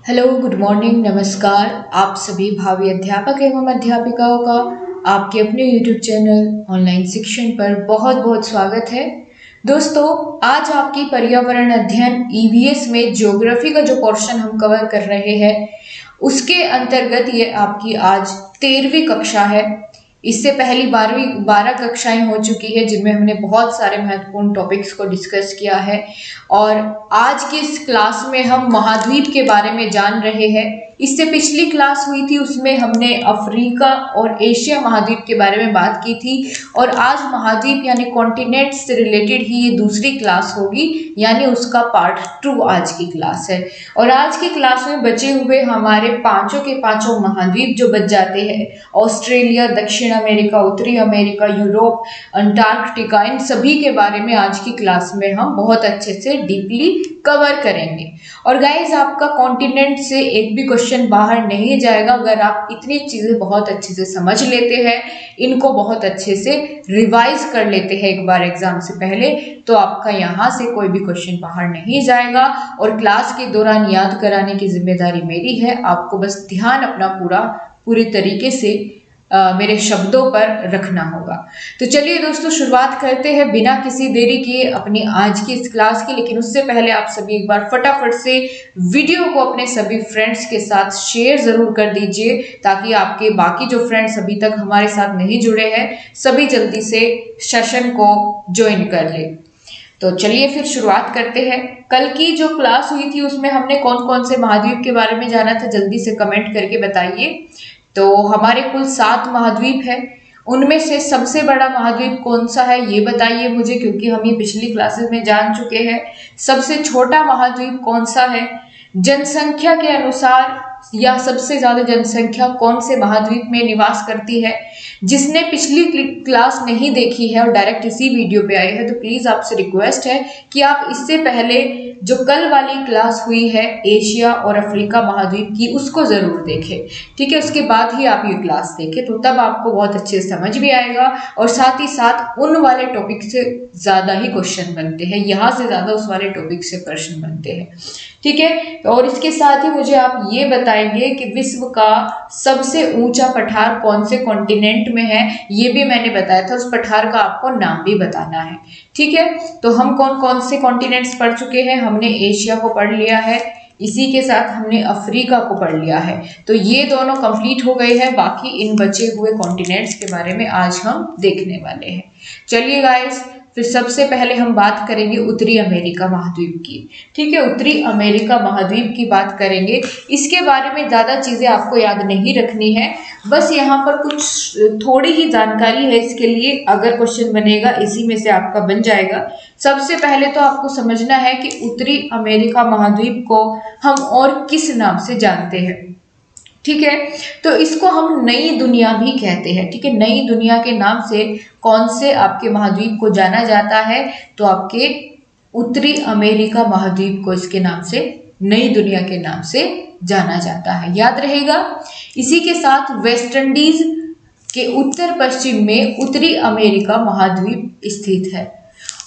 Hello, good morning, नमस्कार। आप सभी भावी अध्यापक एवं अध्यापिकाओं का आपके अपने यूट्यूब चैनल ऑनलाइन शिक्षण पर बहुत बहुत स्वागत है। दोस्तों, आज आपकी पर्यावरण अध्ययन ईवीएस में ज्योग्राफी का जो पोर्शन हम कवर कर रहे हैं उसके अंतर्गत ये आपकी आज 13वीं कक्षा है। इससे पहली 12 कक्षाएं हो चुकी है जिनमें हमने बहुत सारे महत्वपूर्ण टॉपिक्स को डिस्कस किया है और आज की इस क्लास में हम महाद्वीप के बारे में जान रहे हैं। इससे पिछली क्लास हुई थी उसमें हमने अफ्रीका और एशिया महाद्वीप के बारे में बात की थी और आज महाद्वीप यानी कॉन्टिनेंट से रिलेटेड ही ये दूसरी क्लास होगी, यानी उसका पार्ट 2 आज की क्लास है। और आज की क्लास में बचे हुए हमारे पांचों के पांचों महाद्वीप जो बच जाते हैं, ऑस्ट्रेलिया, दक्षिण अमेरिका, उत्तरी अमेरिका, यूरोप, अंटार्कटिका, इन सभी के बारे में आज की क्लास में हम बहुत अच्छे से डीपली कवर करेंगे। और गाइस, आपका कॉन्टिनेंट से एक भी क्वेश्चन बाहर नहीं जाएगा अगर आप इतनी चीजें बहुत अच्छे से समझ लेते हैं, इनको बहुत अच्छे से रिवाइज कर लेते हैं एक बार एग्जाम से पहले, तो आपका यहाँ से कोई भी क्वेश्चन बाहर नहीं जाएगा। और क्लास के दौरान याद कराने की जिम्मेदारी मेरी है, आपको बस ध्यान अपना पूरी तरीके से मेरे शब्दों पर रखना होगा। तो चलिए दोस्तों, शुरुआत करते हैं बिना किसी देरी किए अपनी आज की इस क्लास की। लेकिन उससे पहले आप सभी एक बार फटाफट से वीडियो को अपने सभी फ्रेंड्स के साथ शेयर जरूर कर दीजिए ताकि आपके बाकी जो फ्रेंड्स अभी तक हमारे साथ नहीं जुड़े हैं सभी जल्दी से सेशन को ज्वाइन कर ले। तो चलिए फिर शुरुआत करते हैं। कल की जो क्लास हुई थी उसमें हमने कौन कौन से महाद्वीप के बारे में जाना था, जल्दी से कमेंट करके बताइए। तो हमारे कुल 7 महाद्वीप है, उनमें से सबसे बड़ा महाद्वीप कौन सा है ये बताइए मुझे, क्योंकि हम ये पिछली क्लासेस में जान चुके हैं। सबसे छोटा महाद्वीप कौन सा है, जनसंख्या के अनुसार या सबसे ज्यादा जनसंख्या कौन से महाद्वीप में निवास करती है। जिसने पिछली क्लास नहीं देखी है और डायरेक्ट इसी वीडियो पे आए हैं तो प्लीज आपसे रिक्वेस्ट है कि आप इससे पहले जो कल वाली क्लास हुई है एशिया और अफ्रीका महाद्वीप की उसको जरूर देखें, ठीक है। उसके बाद ही आप ये क्लास देखें तो तब आपको बहुत अच्छे से समझ भी आएगा और साथ ही साथ उन वाले टॉपिक से ज्यादा ही क्वेश्चन बनते हैं, यहाँ से ज्यादा उस वाले टॉपिक से प्रश्न बनते हैं, ठीक है। और इसके साथ ही मुझे आप ये बताएंगे कि विश्व का सबसे ऊंचा पठार कौन से कॉन्टिनेंट में है, ये भी मैंने बताया था, उस पठार का आपको नाम भी बताना है, ठीक है। तो हम कौन कौन से कॉन्टिनेंट्स पढ़ चुके हैं, हमने एशिया को पढ़ लिया है, इसी के साथ हमने अफ्रीका को पढ़ लिया है, तो ये दोनों कंप्लीट हो गए हैं। बाकी इन बचे हुए कॉन्टिनेंट्स के बारे में आज हम देखने वाले हैं। चलिए गाइस, फिर सबसे पहले हम बात करेंगे उत्तरी अमेरिका महाद्वीप की, ठीक है। उत्तरी अमेरिका महाद्वीप की बात करेंगे, इसके बारे में ज़्यादा चीज़ें आपको याद नहीं रखनी है, बस यहाँ पर कुछ थोड़ी ही जानकारी है इसके लिए, अगर क्वेश्चन बनेगा इसी में से आपका बन जाएगा। सबसे पहले तो आपको समझना है कि उत्तरी अमेरिका महाद्वीप को हम और किस नाम से जानते हैं, ठीक है। तो इसको हम नई दुनिया भी कहते हैं, ठीक है। नई दुनिया के नाम से कौन से आपके महाद्वीप को जाना जाता है, तो आपके उत्तरी अमेरिका महाद्वीप को इसके नाम से, नई दुनिया के नाम से जाना जाता है, याद रहेगा। इसी के साथ वेस्ट इंडीज के उत्तर पश्चिम में उत्तरी अमेरिका महाद्वीप स्थित है।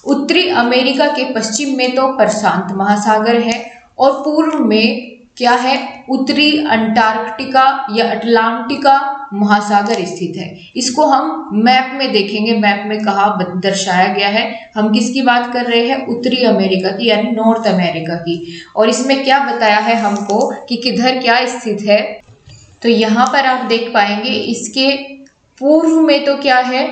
उत्तरी अमेरिका के पश्चिम में तो प्रशांत महासागर है और पूर्व में क्या है, उत्तरी अंटार्कटिका या अटलांटिका महासागर स्थित है। इसको हम मैप में देखेंगे, मैप में कहाँ दर्शाया गया है, हम किसकी बात कर रहे हैं, उत्तरी अमेरिका की यानी नॉर्थ अमेरिका की। और इसमें क्या बताया है हमको कि किधर क्या स्थित है, तो यहाँ पर आप देख पाएंगे इसके पूर्व में तो क्या है,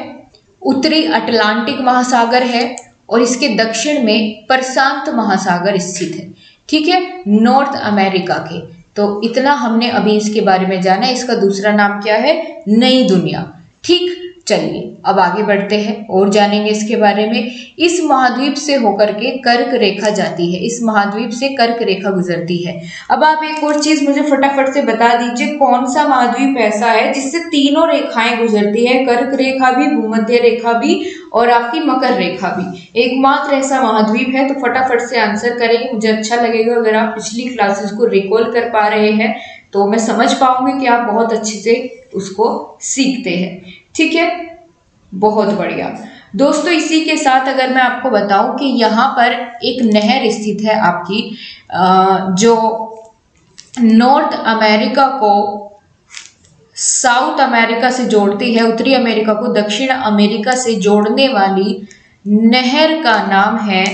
उत्तरी अटलांटिक महासागर है और इसके दक्षिण में प्रशांत महासागर स्थित है, ठीक है, नॉर्थ अमेरिका के। तो इतना हमने अभी इसके बारे में जाना है। इसका दूसरा नाम क्या है, नई दुनिया, ठीक। चलिए अब आगे बढ़ते हैं और जानेंगे इसके बारे में। इस महाद्वीप से होकर के कर्क रेखा जाती है, इस महाद्वीप से कर्क रेखा गुजरती है। अब आप एक और चीज मुझे फटाफट से बता दीजिए, कौन सा महाद्वीप ऐसा है जिससे तीनों रेखाएं गुजरती है, कर्क रेखा भी, भूमध्य रेखा भी और आपकी मकर रेखा भी, एकमात्र ऐसा महाद्वीप है। तो फटाफट से आंसर करेंगे, मुझे अच्छा लगेगा अगर आप पिछली क्लासेस को रिकॉल कर पा रहे हैं, तो मैं समझ पाऊंगी कि आप बहुत अच्छे से उसको सीखते हैं, ठीक है। बहुत बढ़िया दोस्तों, इसी के साथ अगर मैं आपको बताऊं कि यहाँ पर एक नहर स्थित है आपकी, जो नॉर्थ अमेरिका को साउथ अमेरिका से जोड़ती है, उत्तरी अमेरिका को दक्षिण अमेरिका से जोड़ने वाली नहर का नाम है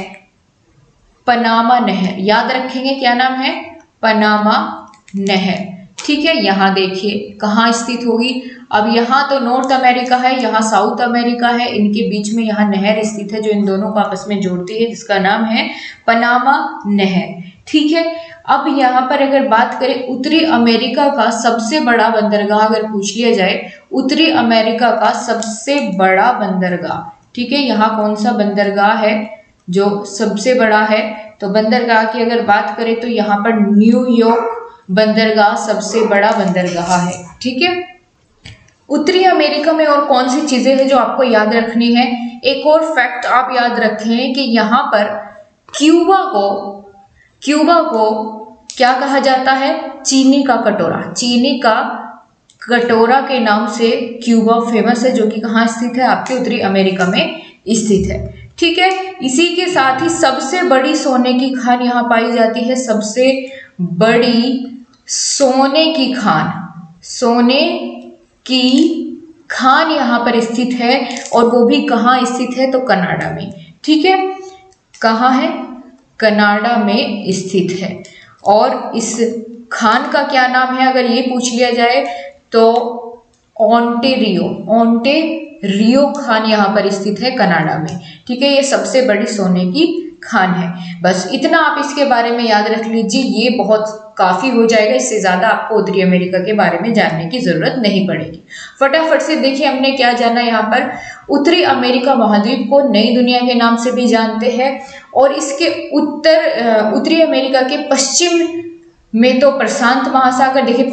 पनामा नहर। याद रखेंगे क्या नाम है? पनामा नहर। ठीक है, यहाँ देखिए कहाँ स्थित होगी। अब यहाँ तो नॉर्थ अमेरिका है, यहाँ साउथ अमेरिका है, इनके बीच में यहाँ नहर स्थित है जो इन दोनों को आपस में जोड़ती है, जिसका नाम है पनामा नहर। ठीक है, अब यहाँ पर अगर बात करें उत्तरी अमेरिका का सबसे बड़ा बंदरगाह अगर पूछ लिया जाए, उत्तरी अमेरिका का सबसे बड़ा बंदरगाह, ठीक है, यहाँ कौन सा बंदरगाह है जो सबसे बड़ा है? तो बंदरगाह की अगर बात करें तो यहाँ पर न्यूयॉर्क बंदरगाह सबसे बड़ा बंदरगाह है। ठीक है, उत्तरी अमेरिका में और कौन सी चीजें हैं जो आपको याद रखनी है? एक और फैक्ट आप याद रखें कि यहाँ पर क्यूबा को क्या कहा जाता है? चीनी का कटोरा। चीनी का कटोरा के नाम से क्यूबा फेमस है, जो कि कहाँ स्थित है? आपके उत्तरी अमेरिका में स्थित है। ठीक है, इसी के साथ ही सबसे बड़ी सोने की खान यहाँ पाई जाती है। सबसे बड़ी सोने की खान, सोने की खान यहाँ पर स्थित है, और वो भी कहाँ स्थित है? तो कनाडा में। ठीक है, कहाँ है? कनाडा में स्थित है। और इस खान का क्या नाम है अगर ये पूछ लिया जाए तो ओंटेरियो खान यहाँ पर स्थित है कनाडा में। ठीक है, ये सबसे बड़ी सोने की खान है। बस इतना आप इसके बारे में याद रख लीजिए, ये बहुत काफी हो जाएगा। इससे ज्यादा आपको उत्तरी अमेरिका के बारे में जानने की जरूरत नहीं पड़ेगी। फटाफट से देखिए हमने क्या जाना। यहाँ पर उत्तरी अमेरिका महाद्वीप को नई दुनिया के नाम से भी जानते हैं, और इसके उत्तरी अमेरिका के पश्चिम में तो प्रशांत महासागर, देखिए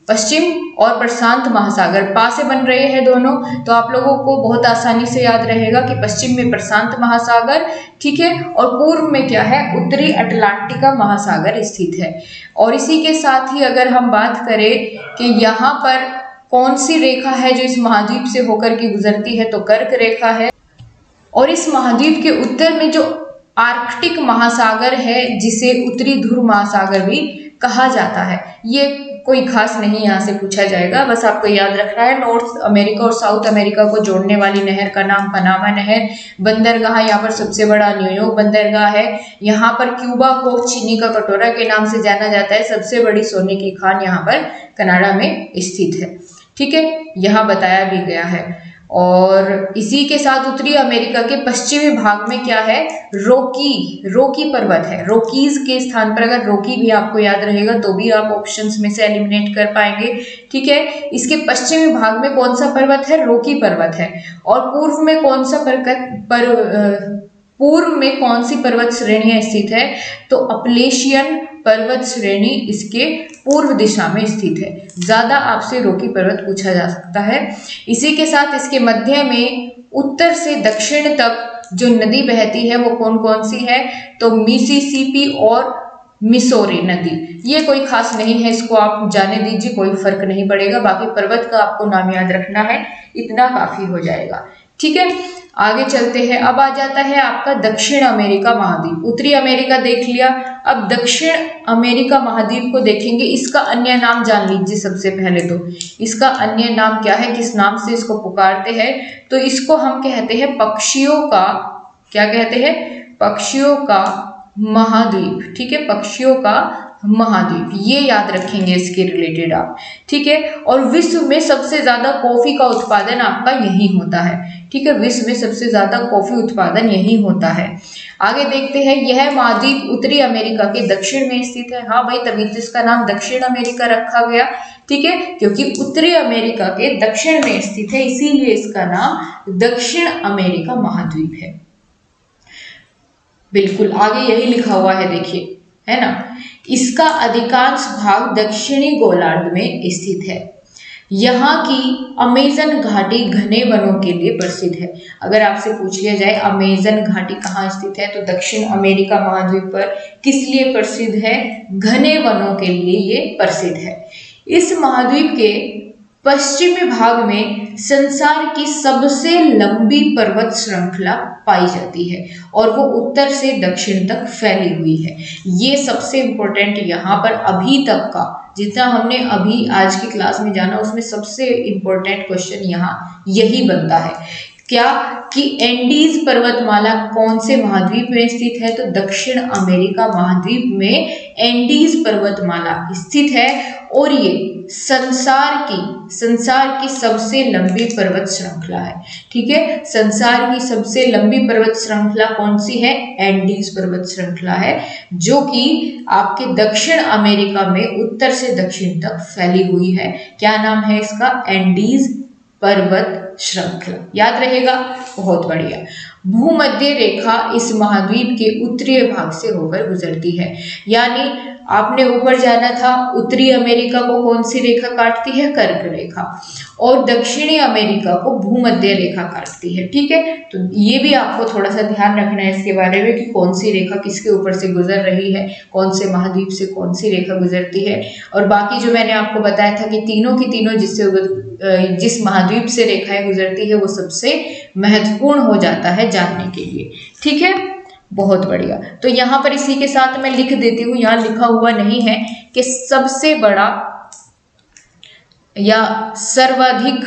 पश्चिम और प्रशांत महासागर पास से बन रहे हैं दोनों, तो आप लोगों को बहुत आसानी से याद रहेगा कि पश्चिम में प्रशांत महासागर, ठीक है, और पूर्व में क्या है? उत्तरी अटलांटिका महासागर स्थित है। और इसी के साथ ही अगर हम बात करें कि यहाँ पर कौन सी रेखा है जो इस महाद्वीप से होकर के गुजरती है, तो कर्क रेखा है। और इस महाद्वीप के उत्तर में जो आर्कटिक महासागर है, जिसे उत्तरी ध्रुव महासागर भी कहा जाता है, ये कोई खास नहीं यहाँ से पूछा जाएगा, बस आपको याद रखना है। नॉर्थ अमेरिका और साउथ अमेरिका को जोड़ने वाली नहर का नाम पनामा नहर। बंदरगाह यहाँ पर सबसे बड़ा न्यूयॉर्क बंदरगाह है। यहाँ पर क्यूबा को चीनी का कटोरा के नाम से जाना जाता है। सबसे बड़ी सोने की खान यहाँ पर कनाडा में स्थित है। ठीक है, यहाँ बताया भी गया है। और इसी के साथ उत्तरी अमेरिका के पश्चिमी भाग में क्या है? रोकी पर्वत है। रोकीज के स्थान पर अगर रोकी भी आपको याद रहेगा तो भी आप ऑप्शंस में से एलिमिनेट कर पाएंगे। ठीक है, इसके पश्चिमी भाग में कौन सा पर्वत है? रोकी पर्वत है। और पूर्व में कौन सा पूर्व में कौन सी पर्वत श्रेणियां स्थित है? तो अपलेशियन पर्वत श्रेणी इसके पूर्व दिशा में स्थित है। ज्यादा आपसे रोकी पर्वत पूछा जा सकता है। इसी के साथ इसके मध्य में उत्तर से दक्षिण तक जो नदी बहती है वो कौन कौन सी है? तो मिसिसिपी और मिसौरी नदी। ये कोई खास नहीं है, इसको आप जाने दीजिए, कोई फर्क नहीं पड़ेगा। बाकी पर्वत का आपको नाम याद रखना है, इतना काफी हो जाएगा। ठीक है, आगे चलते हैं। अब आ जाता है आपका दक्षिण अमेरिका महाद्वीप। उत्तरी अमेरिका देख लिया, अब दक्षिण अमेरिका महाद्वीप को देखेंगे। इसका अन्य नाम जान लीजिए सबसे पहले तो। इसका अन्य नाम क्या है, किस नाम से इसको पुकारते हैं? तो इसको हम कहते हैं पक्षियों का, क्या कहते हैं? पक्षियों का महाद्वीप। ठीक है, पक्षियों का महाद्वीप, ये याद रखेंगे इसके रिलेटेड आप। ठीक है, और विश्व में सबसे ज्यादा कॉफी का उत्पादन आपका यही होता है। ठीक है, विश्व में सबसे ज्यादा कॉफी उत्पादन यही होता है। आगे देखते हैं, यह महाद्वीप उत्तरी अमेरिका के दक्षिण में स्थित है। हाँ भाई, तभी तो इसका नाम दक्षिण अमेरिका रखा गया। ठीक है, क्योंकि उत्तरी अमेरिका के दक्षिण में स्थित है, इसीलिए इसका नाम दक्षिण अमेरिका महाद्वीप है। बिल्कुल आगे यही लिखा हुआ है, देखिए, है ना। इसका अधिकांश भाग दक्षिणी गोलार्ध में स्थित है। यहाँ की अमेजन घाटी घने वनों के लिए प्रसिद्ध है। अगर आपसे पूछ लिया जाए अमेजन घाटी कहाँ स्थित है, तो दक्षिण अमेरिका महाद्वीप पर। किस लिए प्रसिद्ध है? घने वनों के लिए ये प्रसिद्ध है। इस महाद्वीप के पश्चिमी भाग में संसार की सबसे लंबी पर्वत श्रृंखला पाई जाती है और वो उत्तर से दक्षिण तक फैली हुई है। ये सबसे इम्पोर्टेंट यहाँ पर अभी तक का जितना हमने अभी आज की क्लास में जाना उसमें सबसे इम्पोर्टेंट क्वेश्चन यहाँ यही बनता है। क्या कि एंडीज पर्वतमाला कौन से महाद्वीप में स्थित है? तो दक्षिण अमेरिका महाद्वीप में एंडीज पर्वतमाला स्थित है और ये संसार की सबसे लंबी पर्वत श्रृंखला है। ठीक है, संसार की सबसे लंबी पर्वत श्रृंखला कौन सी है? एंडीज पर्वत श्रृंखला है, जो कि आपके दक्षिण अमेरिका में उत्तर से दक्षिण तक फैली हुई है। क्या नाम है इसका? एंडीज पर्वत श्रृंखला। याद रहेगा, बहुत बढ़िया। भूमध्य रेखा इस महाद्वीप के उत्तरी भाग से होकर गुजरती है, यानी आपने ऊपर जाना था, उत्तरी अमेरिका को कौन सी रेखा काटती है? कर्क रेखा, और दक्षिणी अमेरिका को भूमध्य रेखा काटती है। ठीक है, तो ये भी आपको थोड़ा सा ध्यान रखना है इसके बारे में कि कौन सी रेखा किसके ऊपर से गुजर रही है, कौन से महाद्वीप से कौन सी रेखा गुजरती है। और बाकी जो मैंने आपको बताया था कि तीनों की तीनों जिस महाद्वीप से रेखाएं गुजरती है वो सबसे महत्वपूर्ण हो जाता है जानने के लिए। ठीक है, बहुत बढ़िया। तो यहाँ पर इसी के साथ मैं लिख देती हूँ, यहाँ लिखा हुआ नहीं है कि सबसे बड़ा या सर्वाधिक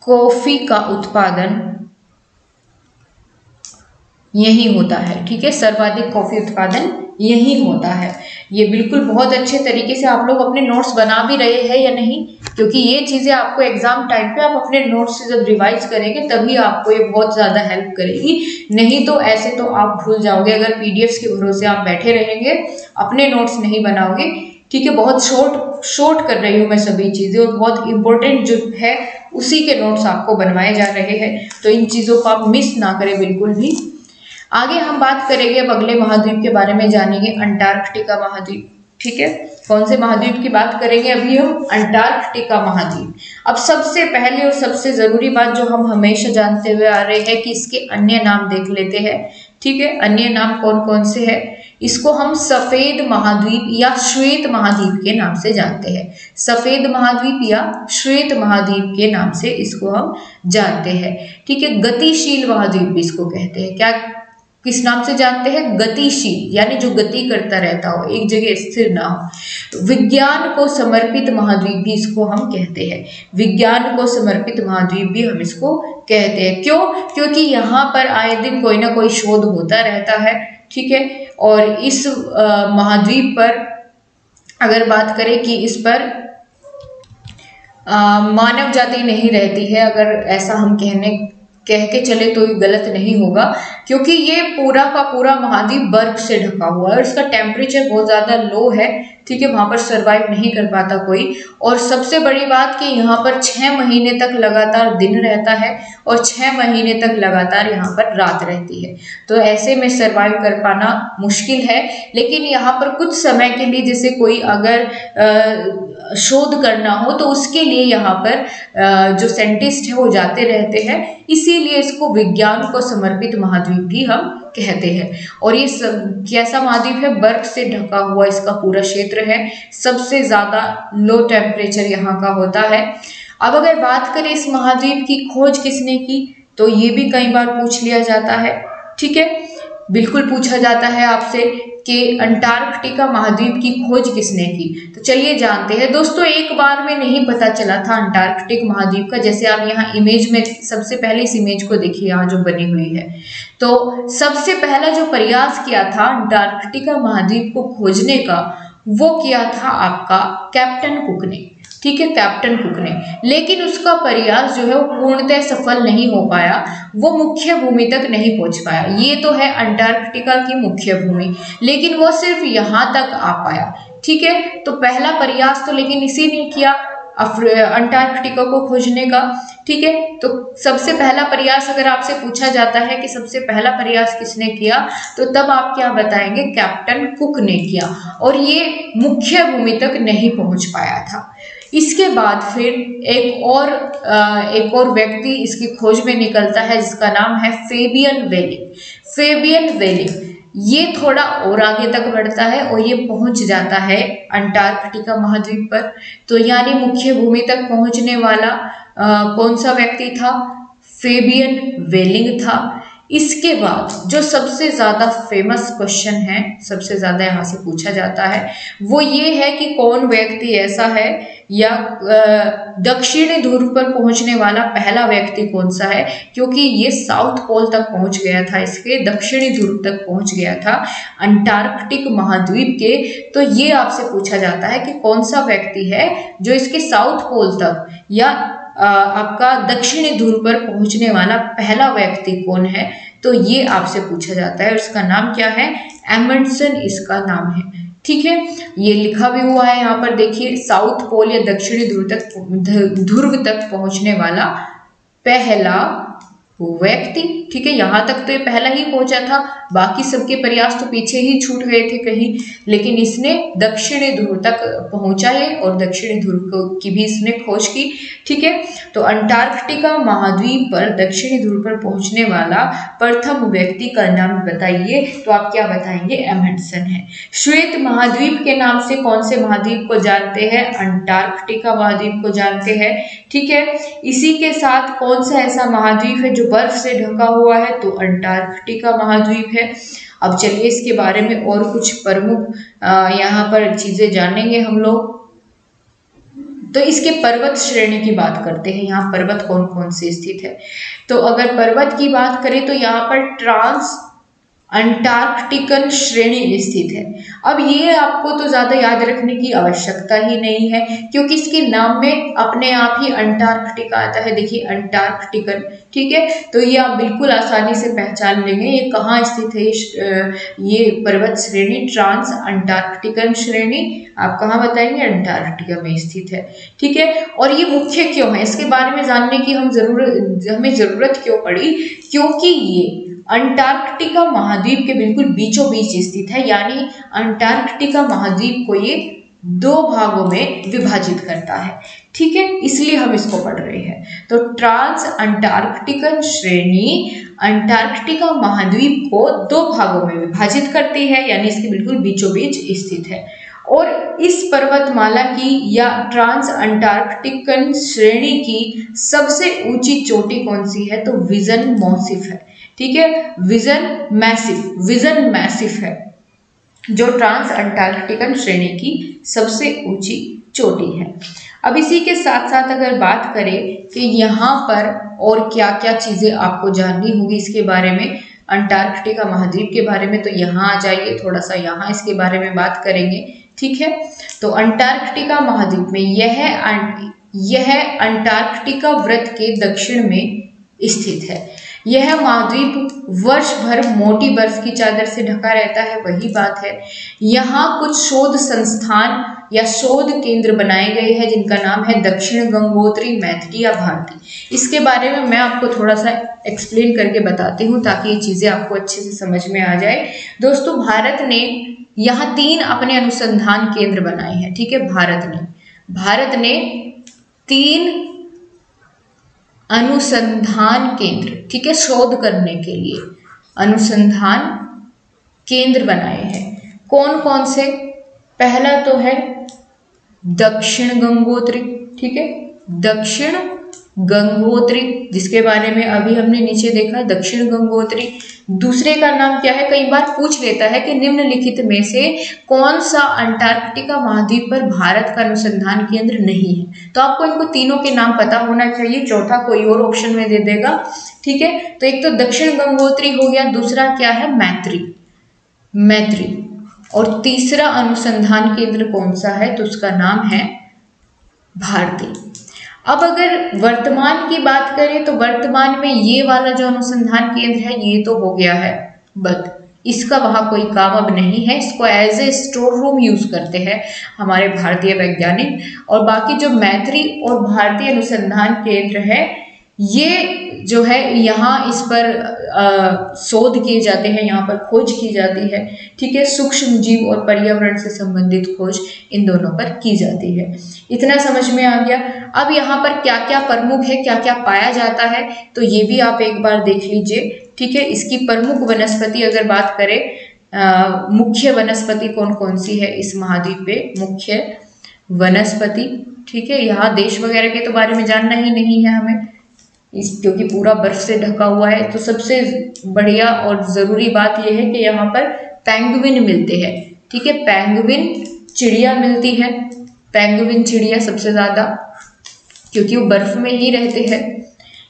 कॉफी का उत्पादन यही होता है। ठीक है, सर्वाधिक कॉफी उत्पादन यही होता है। ये बिल्कुल बहुत अच्छे तरीके से आप लोग अपने नोट्स बना भी रहे हैं या नहीं, क्योंकि ये चीज़ें आपको एग्जाम टाइम पे आप अपने नोट्स से जब रिवाइज करेंगे तभी आपको ये बहुत ज़्यादा हेल्प करेगी। नहीं तो ऐसे तो आप भूल जाओगे, अगर पीडीएफ्स के भरोसे आप बैठे रहेंगे, अपने नोट्स नहीं बनाओगे। ठीक है, बहुत शॉर्ट कर रही हूँ मैं सभी चीज़ें और बहुत इंपॉर्टेंट जो है उसी के नोट्स आपको बनवाए जा रहे हैं, तो इन चीज़ों को आप मिस ना करें बिल्कुल भी। आगे हम बात करेंगे अब अगले महाद्वीप के बारे में जानेंगे, अंटार्कटिका महाद्वीप। ठीक है, कौन से महाद्वीप की बात करेंगे अभी हम? अंटार्कटिका महाद्वीप। अब सबसे पहले और सबसे जरूरी बात जो हम हमेशा जानते हुए आ रहे हैं कि इसके अन्य नाम देख लेते हैं। ठीक है, अन्य नाम कौन कौन से हैं? इसको हम सफेद महाद्वीप या श्वेत महाद्वीप के नाम से जानते हैं। सफेद महाद्वीप या श्वेत महाद्वीप के नाम से इसको हम जानते हैं। ठीक है, गतिशील महाद्वीप भी इसको कहते हैं। क्या, किस नाम से जानते हैं? गतिशील, यानी जो गति करता रहता हो, एक जगह स्थिर ना हो। विज्ञान को समर्पित महाद्वीप भी इसको हम कहते हैं। विज्ञान को समर्पित महाद्वीप भी हम इसको कहते हैं। क्यों? क्योंकि यहाँ पर आए दिन कोई ना कोई शोध होता रहता है। ठीक है, और इस महाद्वीप पर अगर बात करें कि इस पर मानव जाति नहीं रहती है, अगर ऐसा हम कह के चले तो गलत नहीं होगा, क्योंकि ये पूरा का पूरा महाद्वीप बर्फ से ढका हुआ है और इसका टेम्परेचर बहुत ज़्यादा लो है। ठीक है, वहाँ पर सरवाइव नहीं कर पाता कोई। और सबसे बड़ी बात कि यहाँ पर 6 महीने तक लगातार दिन रहता है और 6 महीने तक लगातार यहाँ पर रात रहती है। तो ऐसे में सरवाइव कर पाना मुश्किल है, लेकिन यहाँ पर कुछ समय के लिए जैसे कोई अगर शोध करना हो तो उसके लिए यहाँ पर जो साइंटिस्ट है वो जाते रहते हैं, इसीलिए इसको विज्ञान को समर्पित महाद्वीप भी हम कहते हैं। और ये कैसा महाद्वीप है? बर्फ से ढका हुआ इसका पूरा क्षेत्र है। सबसे ज्यादा लो टेम्परेचर यहाँ का होता है। अब अगर बात करें इस महाद्वीप की खोज किसने की, तो ये भी कई बार पूछ लिया जाता है। ठीक है, बिल्कुल पूछा जाता है आपसे कि अंटार्कटिका महाद्वीप की खोज किसने की। तो चलिए जानते हैं। दोस्तों, एक बार में नहीं पता चला था अंटार्कटिक महाद्वीप का। जैसे आप यहाँ इमेज में सबसे पहले इस इमेज को देखिए, यहाँ जो बनी हुई है, तो सबसे पहला जो प्रयास किया था अंटार्कटिका महाद्वीप को खोजने का, वो किया था आपका कैप्टन कुक ने। ठीक है, कैप्टन कुक ने, लेकिन उसका प्रयास जो है वो पूर्णतः सफल नहीं हो पाया, वो मुख्य भूमि तक नहीं पहुंच पाया। ये तो है अंटार्कटिका की मुख्य भूमि, लेकिन वो सिर्फ यहाँ तक आ पाया। ठीक है, तो पहला प्रयास तो लेकिन इसी ने किया अंटार्कटिका को खोजने का। ठीक है, तो सबसे पहला प्रयास अगर आपसे पूछा जाता है कि सबसे पहला प्रयास किसने किया, तो तब आप क्या बताएंगे? कैप्टन कुक ने किया, और ये मुख्य भूमि तक नहीं पहुंच पाया था। इसके बाद फिर एक और व्यक्ति इसकी खोज में निकलता है, जिसका नाम है फेबियन वेलिंग। फेबियन वेलिंग ये थोड़ा और आगे तक बढ़ता है और ये पहुंच जाता है अंटार्कटिका महाद्वीप पर। तो यानी मुख्य भूमि तक पहुंचने वाला कौन सा व्यक्ति था? फेबियन वेलिंग था। इसके बाद जो सबसे ज्यादा फेमस क्वेश्चन है, सबसे ज्यादा यहाँ से पूछा जाता है, वो ये है कि कौन व्यक्ति ऐसा है या दक्षिणी ध्रुव पर पहुंचने वाला पहला व्यक्ति कौन सा है, क्योंकि ये साउथ पोल तक पहुंच गया था, इसके दक्षिणी ध्रुव तक पहुंच गया था अंटार्कटिक महाद्वीप के। तो ये आपसे पूछा जाता है कि कौन सा व्यक्ति है जो इसके साउथ पोल तक या आपका दक्षिणी ध्रुव पर पहुंचने वाला पहला व्यक्ति कौन है, तो ये आपसे पूछा जाता है। उसका नाम क्या है? एमंडसन इसका नाम है। ठीक है, ये लिखा भी हुआ है यहाँ पर, देखिए, साउथ पोल या दक्षिणी ध्रुव तक पहुंचने वाला पहला व्यक्ति। ठीक है, यहाँ तक तो ये पहला ही पहुंचा था, बाकी सबके प्रयास तो पीछे ही छूट गए थे कहीं, लेकिन इसने दक्षिणी ध्रुव तक पहुंचा है और दक्षिणी ध्रुव की भी इसने खोज की। ठीक है, तो अंटार्कटिका महाद्वीप पर दक्षिणी ध्रुव पर पहुंचने वाला प्रथम व्यक्ति का नाम बताइए, तो आप क्या बताएंगे? एमंडसन है। श्वेत महाद्वीप के नाम से कौन से महाद्वीप को जानते हैं? अंटार्कटिका महाद्वीप को जानते हैं। ठीक है, इसी के साथ कौन सा ऐसा महाद्वीप है जो बर्फ से ढका हुआ है? तो अंटार्कटिका महाद्वीप है। अब चलिए इसके बारे में और कुछ प्रमुख यहाँ पर चीजें जानेंगे हम लोग। तो इसके पर्वत श्रेणी की बात करते हैं, यहाँ पर्वत कौन कौन से स्थित है। तो अगर पर्वत की बात करें तो यहाँ पर ट्रांस अंटार्कटिकन श्रेणी स्थित है। अब ये आपको तो ज्यादा याद रखने की आवश्यकता ही नहीं है, क्योंकि इसके नाम में अपने आप ही अंटार्कटिका आता है। देखिए, अंटार्कटिकन। ठीक है, तो ये आप बिल्कुल आसानी से पहचान लेंगे ये कहाँ स्थित है। ये पर्वत श्रेणी ट्रांस अंटार्कटिकन श्रेणी आप कहाँ बताएंगे? अंटार्कटिका में स्थित है। ठीक है, और ये मुख्य क्यों है, इसके बारे में जानने की हमें जरूरत क्यों पड़ी? क्योंकि ये अंटार्कटिका महाद्वीप के बिल्कुल बीचों बीच स्थित है, यानी अंटार्कटिका महाद्वीप को ये दो भागों में विभाजित करता है। ठीक है, इसलिए हम इसको पढ़ रहे हैं। तो ट्रांस अंटार्कटिकन श्रेणी अंटार्कटिका महाद्वीप को दो भागों में विभाजित करती है, यानी इसके बिल्कुल बीचों बीच स्थित है। और इस पर्वतमाला की या ट्रांस अंटार्कटिकन श्रेणी की सबसे ऊंची चोटी कौन सी है? तो विजन मैसिव है। ठीक है, विजन मैसिव है जो ट्रांस अंटार्कटिकन श्रेणी की सबसे ऊंची चोटी है। अब इसी के साथ साथ अगर बात करें कि यहाँ पर और क्या क्या चीजें आपको जाननी होगी इसके बारे में, अंटार्कटिका महाद्वीप के बारे में, तो यहाँ आ जाइए, थोड़ा सा यहाँ इसके बारे में बात करेंगे। ठीक है, तो अंटार्कटिका महाद्वीप में यह अंटार्कटिका वृत्त के दक्षिण में स्थित है। यह महाद्वीप वर्ष भर मोटी बर्फ की चादर से ढका रहता है, वही बात है। यहाँ कुछ शोध संस्थान या शोध केंद्र बनाए गए हैं जिनका नाम है दक्षिण गंगोत्री, मैत्री या भारती। इसके बारे में मैं आपको थोड़ा सा एक्सप्लेन करके बताती हूँ ताकि ये चीजें आपको अच्छे से समझ में आ जाए। दोस्तों, भारत ने यहाँ 3 अपने अनुसंधान केंद्र बनाए हैं। ठीक है, भारत ने 3 अनुसंधान केंद्र, ठीक है, शोध करने के लिए अनुसंधान केंद्र बनाए हैं। कौन कौन से? पहला तो है दक्षिण गंगोत्री। ठीक है, दक्षिण गंगोत्री, जिसके बारे में अभी हमने नीचे देखा, दक्षिण गंगोत्री। दूसरे का नाम क्या है? कई बार पूछ लेता है कि निम्नलिखित में से कौन सा अंटार्कटिका महाद्वीप पर भारत का अनुसंधान केंद्र नहीं है, तो आपको इनको तीनों के नाम पता होना चाहिए, चौथा कोई और ऑप्शन में दे देगा। ठीक है, तो एक तो दक्षिण गंगोत्री हो गया, दूसरा क्या है? मैत्री, और तीसरा अनुसंधान केंद्र कौन सा है? तो उसका नाम है भारती। अब अगर वर्तमान की बात करें तो वर्तमान में ये वाला जो अनुसंधान केंद्र है ये तो हो गया है, बट इसका वहाँ कोई काम अब नहीं है। इसको as a store room use करते हैं हमारे भारतीय वैज्ञानिक। और बाकी जो मैत्री और भारतीय अनुसंधान केंद्र है ये जो है यहाँ इस पर शोध किए जाते हैं, यहाँ पर खोज की जाती है। ठीक है, सूक्ष्म जीव और पर्यावरण से संबंधित खोज इन दोनों पर की जाती है। इतना समझ में आ गया। अब यहाँ पर क्या क्या प्रमुख है, क्या क्या पाया जाता है, तो ये भी आप एक बार देख लीजिए। ठीक है, इसकी प्रमुख वनस्पति अगर बात करें मुख्य वनस्पति कौन कौन सी है इस महाद्वीप पे, मुख्य वनस्पति। ठीक है, यहाँ देश वगैरह के तो बारे में जानना ही नहीं है हमें, क्योंकि पूरा बर्फ से ढका हुआ है। तो सबसे बढ़िया और जरूरी बात यह है कि यहाँ पर पेंगुइन मिलते हैं। ठीक है, पेंगुइन चिड़िया मिलती है, पेंगुइन चिड़िया सबसे ज्यादा, क्योंकि वो बर्फ में ही रहते हैं।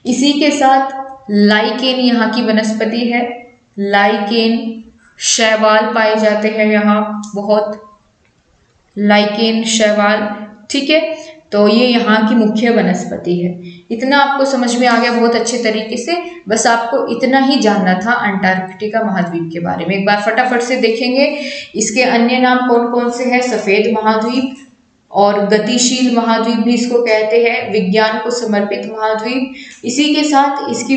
इसी के साथ लाइकेन यहाँ की वनस्पति है, लाइकेन, शैवाल पाए जाते हैं यहाँ बहुत, लाइकेन, शैवाल। ठीक है, तो ये यहाँ की मुख्य वनस्पति है। इतना आपको समझ में आ गया बहुत अच्छे तरीके से। बस आपको इतना ही जानना था अंटार्कटिका महाद्वीप के बारे में। एक बार फटाफट से देखेंगे इसके अन्य नाम कौन कौन से हैं। सफेद महाद्वीप और गतिशील महाद्वीप भी इसको कहते हैं, विज्ञान को समर्पित महाद्वीप। इसी के साथ इसकी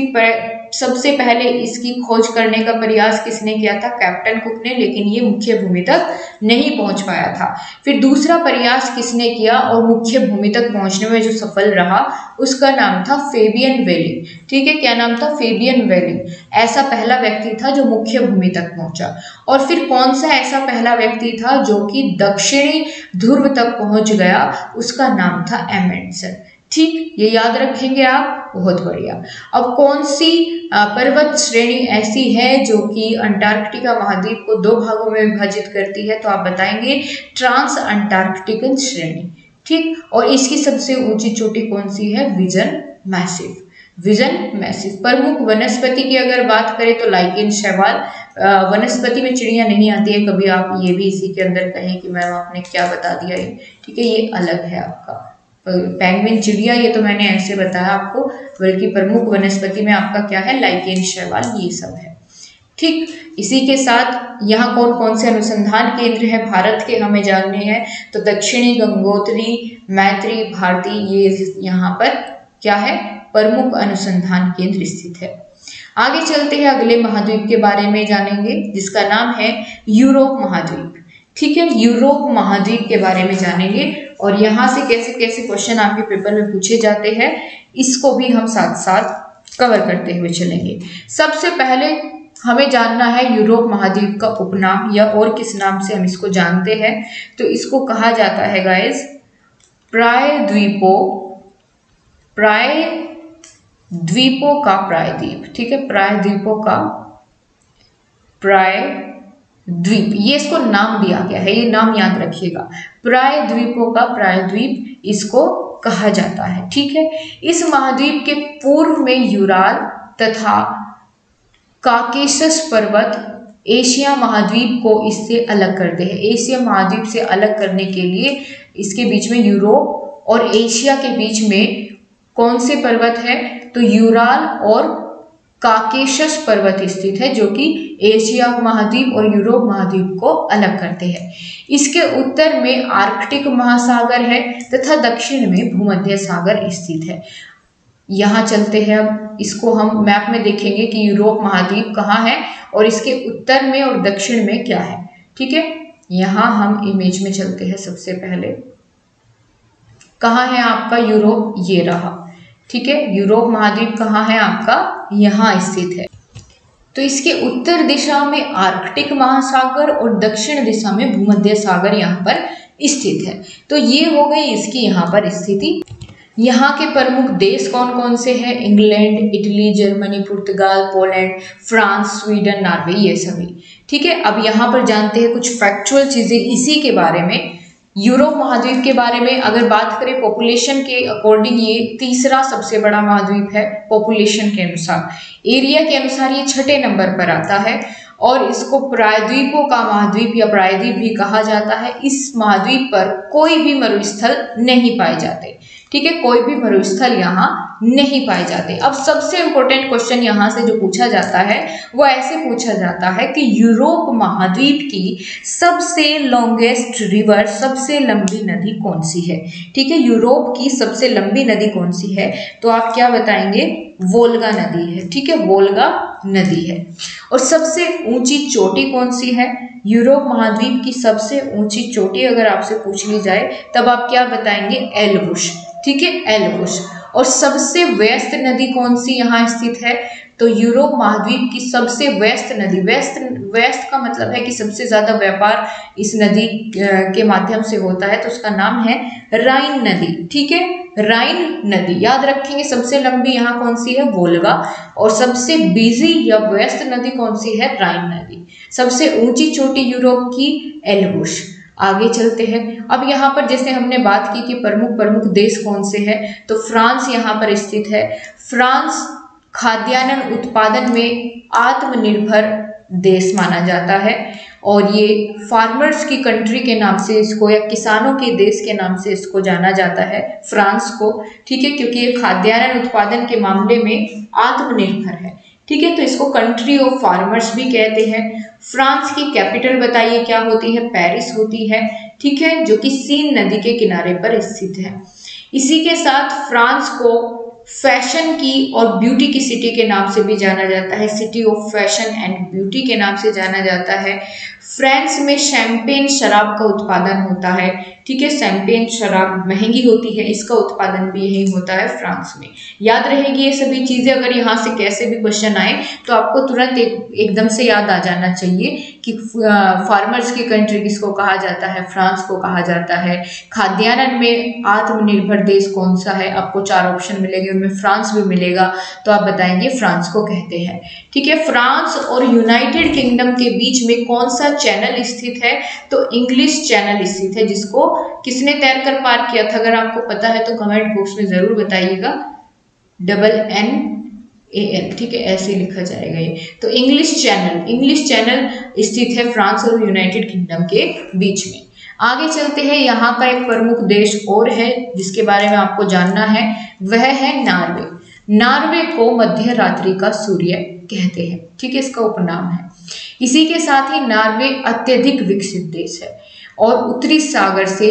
सबसे पहले इसकी खोज करने का प्रयास किसने किया था, कैप्टन कुक ने, लेकिन ये मुख्य भूमि तक नहीं पहुंच पाया था। फिर दूसरा प्रयास किसने किया और मुख्य भूमि तक पहुंचने में जो सफल रहा उसका नाम था फेबियन वेलिंग। ठीक है, क्या नाम था, फेबियन वेलिंग। ऐसा पहला व्यक्ति था जो मुख्य भूमि तक पहुंचा। और फिर कौन सा ऐसा पहला व्यक्ति था जो कि दक्षिणी ध्रुव तक पहुंच गया, उसका नाम था एमेंडसन। ठीक, ये याद रखेंगे आप, बहुत बढ़िया। अब कौन सी पर्वत श्रेणी ऐसी है जो कि अंटार्कटिका महाद्वीप को दो भागों में विभाजित करती है, तो आप बताएंगे ट्रांस अंटार्कटिकन श्रेणी। ठीक, और इसकी सबसे ऊंची चोटी कौन सी है, विजन मैसिव, विजन मैसिव। प्रमुख वनस्पति की अगर बात करें तो लाइकेन, शैवाल। वनस्पति में चिड़िया नहीं आती है, कभी आप ये भी इसी के अंदर कहें कि मैम आपने क्या बता दिया ये। ठीक है, ये अलग है आपका पेंगुइन चिड़िया, ये तो मैंने ऐसे बताया आपको, बल्कि प्रमुख वनस्पति में आपका क्या है, लाइकेन, शैवाल, ये सब है। ठीक, इसी के साथ यहाँ कौन कौन से अनुसंधान केंद्र है भारत के हमें जानने हैं, तो दक्षिणी गंगोत्री, मैत्री, भारती, ये यहाँ पर क्या है, प्रमुख अनुसंधान केंद्र स्थित है। आगे चलते हैं, अगले महाद्वीप के बारे में जानेंगे जिसका नाम है यूरोप महाद्वीप। ठीक है, यूरोप महाद्वीप के बारे में जानेंगे और यहाँ से कैसे कैसे क्वेश्चन आपके पेपर में पूछे जाते हैं इसको भी हम साथ साथ कवर करते हुए चलेंगे। सबसे पहले हमें जानना है यूरोप महाद्वीप का उपनाम, या और किस नाम से हम इसको जानते हैं, तो इसको कहा जाता है गाइस प्रायद्वीपों का प्रायद्वीप। ठीक है, प्रायद्वीपों का प्रायद्वीप, ये इसको नाम दिया गया है, ये नाम याद रखिएगा, प्रायद्वीपों का प्रायद्वीप इसको कहा जाता है। ठीक है, इस महाद्वीप के पूर्व में यूराल तथा काकेशस पर्वत एशिया महाद्वीप को इससे अलग करते हैं। एशिया महाद्वीप से अलग करने के लिए इसके बीच में यूरोप और एशिया के बीच में कौन से पर्वत है, तो यूराल और काकेशस पर्वत स्थित है, जो कि एशिया महाद्वीप और यूरोप महाद्वीप को अलग करते हैं। इसके उत्तर में आर्कटिक महासागर है तथा दक्षिण में भूमध्य सागर स्थित है। यहाँ चलते हैं, अब इसको हम मैप में देखेंगे कि यूरोप महाद्वीप कहाँ है और इसके उत्तर में और दक्षिण में क्या है। ठीक है, यहाँ हम इमेज में चलते हैं। सबसे पहले कहाँ है आपका यूरोप, ये रहा। ठीक है, यूरोप महाद्वीप कहाँ है आपका, यहाँ स्थित है। तो इसके उत्तर दिशा में आर्कटिक महासागर और दक्षिण दिशा में भूमध्य सागर यहाँ पर स्थित है। तो ये हो गई इसकी यहाँ पर स्थिति। यहाँ के प्रमुख देश कौन कौन से हैं, इंग्लैंड, इटली, जर्मनी, पुर्तगाल, पोलैंड, फ्रांस, स्वीडन, नॉर्वे, ये सभी। ठीक है, अब यहाँ पर जानते हैं कुछ फैक्चुअल चीजें इसी के बारे में। यूरोप महाद्वीप के बारे में अगर बात करें पॉपुलेशन के अकॉर्डिंग, ये तीसरा सबसे बड़ा महाद्वीप है पॉपुलेशन के अनुसार। एरिया के अनुसार ये छठे नंबर पर आता है और इसको प्रायद्वीपों का महाद्वीप या प्रायद्वीप भी कहा जाता है। इस महाद्वीप पर कोई भी मरुस्थल नहीं पाए जाते। ठीक है, कोई भी मरुस्थल यहाँ नहीं पाए जाते। अब सबसे इंपॉर्टेंट क्वेश्चन यहाँ से जो पूछा जाता है वो ऐसे पूछा जाता है कि यूरोप महाद्वीप की सबसे लॉन्गेस्ट रिवर, सबसे लंबी नदी कौन सी है। ठीक है, यूरोप की सबसे लंबी नदी कौन सी है, तो आप क्या बताएंगे, वोल्गा नदी है। ठीक है, वोल्गा नदी है। और सबसे ऊंची चोटी कौन सी है, यूरोप महाद्वीप की सबसे ऊंची चोटी अगर आपसे पूछ ली जाए तब आप क्या बताएंगे, एल्ब्रुश। ठीक है, एल्ब्रुश। और सबसे व्यस्त नदी कौन सी यहाँ स्थित है, तो यूरोप महाद्वीप की सबसे व्यस्त नदी, व्यस्त का मतलब है कि सबसे ज्यादा व्यापार इस नदी के माध्यम से होता है, तो उसका नाम है राइन नदी। ठीक है, राइन नदी याद रखेंगे। सबसे लंबी यहाँ कौन सी है? वोल्गा। और सबसे बिजी या व्यस्त नदी कौन सी है? राइन नदी। सबसे ऊंची चोटी यूरोप की एल्बुश। आगे चलते हैं। अब यहाँ पर जैसे हमने बात की कि प्रमुख देश कौन से हैं, तो फ्रांस यहाँ पर स्थित है। फ्रांस खाद्यान्न उत्पादन में आत्मनिर्भर देश माना जाता है और ये फार्मर्स की कंट्री के नाम से इसको, या किसानों के देश के नाम से इसको जाना जाता है, फ्रांस को। ठीक है, क्योंकि ये खाद्यान्न उत्पादन के मामले में आत्मनिर्भर है। ठीक है, तो इसको कंट्री ऑफ फार्मर्स भी कहते हैं। फ्रांस की कैपिटल बताइए क्या होती है? पेरिस होती है। ठीक है, जो कि सीन नदी के किनारे पर स्थित है। इसी के साथ फ्रांस को फैशन की और ब्यूटी की सिटी के नाम से भी जाना जाता है, city of fashion and beauty के नाम से जाना जाता है। फ्रांस में शैंपेन शराब का उत्पादन होता है। ठीक है, शैंपेन शराब महंगी होती है, इसका उत्पादन भी यही होता है फ्रांस में। याद रहेगी ये सभी चीजें। अगर यहाँ से कैसे भी क्वेश्चन आए तो आपको तुरंत एकदम से याद आ जाना चाहिए कि फार्मर्स की कंट्री किसको कहा जाता है? फ्रांस को कहा जाता है। खाद्यान्न में आत्मनिर्भर देश कौन सा है? आपको 4 ऑप्शन मिलेंगे, उनमें फ्रांस भी मिलेगा, तो आप बताएंगे फ्रांस को कहते हैं। ठीक है, फ्रांस और यूनाइटेड किंगडम के बीच में कौन सा चैनल स्थित है? तो इंग्लिश चैनल स्थित है, जिसको किसने तैरकर पार किया था? अगर आपको पता है तो कमेंट बॉक्स में जरूर बताइएगा। NNAL। ठीक है, ऐसे लिखा जाएगा ये। तो इंग्लिश चैनल स्थित है फ्रांस और यूनाइटेड किंगडम के बीच में। आगे चलते हैं। यहाँ का एक प्रमुख देश और है जिसके बारे में आपको जानना है, वह है नॉर्वे। नॉर्वे को मध्य रात्रि का सूर्य कहते हैं। ठीक है, इसका उपनाम है। इसी के साथ ही नॉर्वे अत्यधिक विकसित देश है और उत्तरी सागर से